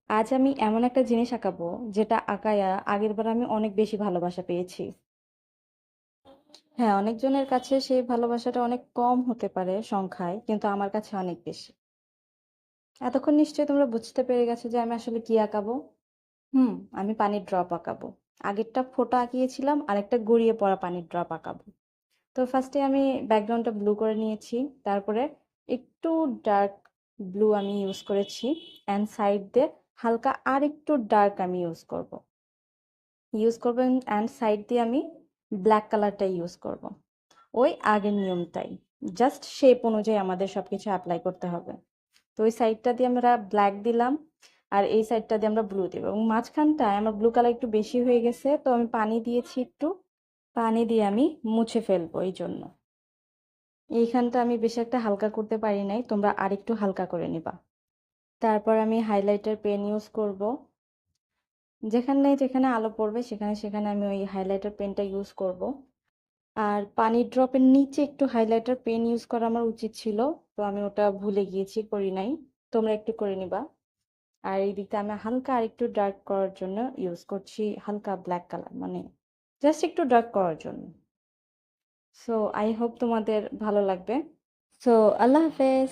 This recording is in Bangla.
আজ আমি এমন একটা জিনিস আঁকাবো যেটা আঁকায়া আগেরবার আমি অনেক বেশি ভালোবাসা পেয়েছি। হ্যাঁ, অনেকজনের কাছে সেই ভালোবাসাটা অনেক কম হতে পারে সংখ্যায়, কিন্তু আমার কাছে অনেক বেশি। এতক্ষণ নিশ্চয়ই তোমরা বুঝতে পেরে গেছো যে আমি আসলে কি আঁকাবো। আমি পানির ড্রপ আঁকাবো। আগেরটা ফোঁটা আঁকিয়েছিলাম, আর একটা গড়িয়ে পড়া পানির ড্রপ আঁকাবো। তো ফার্স্টে আমি ব্যাকগ্রাউন্ডটা ব্লু করে নিয়েছি। তারপরে একটু ডার্ক ব্লু আমি ইউজ করেছি, অ্যান্ড সাইড দিয়ে হালকা আর একটু ডার্ক আমি ইউজ করবেন, অ্যান্ড সাইড দিয়ে আমি ব্ল্যাক কালারটা ইউজ করব। ওই আগের নিয়মটাই, জাস্ট শেপ অনুযায়ী আমাদের সবকিছু অ্যাপ্লাই করতে হবে। তো ওই সাইডটা দিয়ে আমরা ব্ল্যাক দিলাম, আর এই সাইডটা দিয়ে আমরা ব্লু দেবো, এবং মাঝখানটায় আমার ব্লু কালার একটু বেশি হয়ে গেছে, তো আমি পানি দিয়েছি একটু। পানি দিয়ে আমি মুছে ফেলবো এই জন্য। এইখানটা আমি বেশি একটা হালকা করতে পারি নাই, তোমরা আরেকটু হালকা করে নিবা। তারপর আমি হাইলাইটার পেন ইউজ করব। যেখানে যেখানে আলো পড়বে সেখানে সেখানে আমি ওই হাইলাইটার পেনটা ইউজ করব। আর পানির ড্রপের নিচে একটু হাইলাইটার পেন ইউজ করা আমার উচিত ছিল, তো আমি ওটা ভুলে গিয়েছি, করি নাই। তোমরা একটু করে নিবা। আর এই দিকটা আমি হালকা আর একটু ডার্ক করার জন্য ইউজ করছি হালকা ব্ল্যাক কালার, মানে জাস্ট একটু ডার্ক করার জন্য। সো আই হোপ তোমাদের ভালো লাগবে। সো আল্লাহ হাফেজ।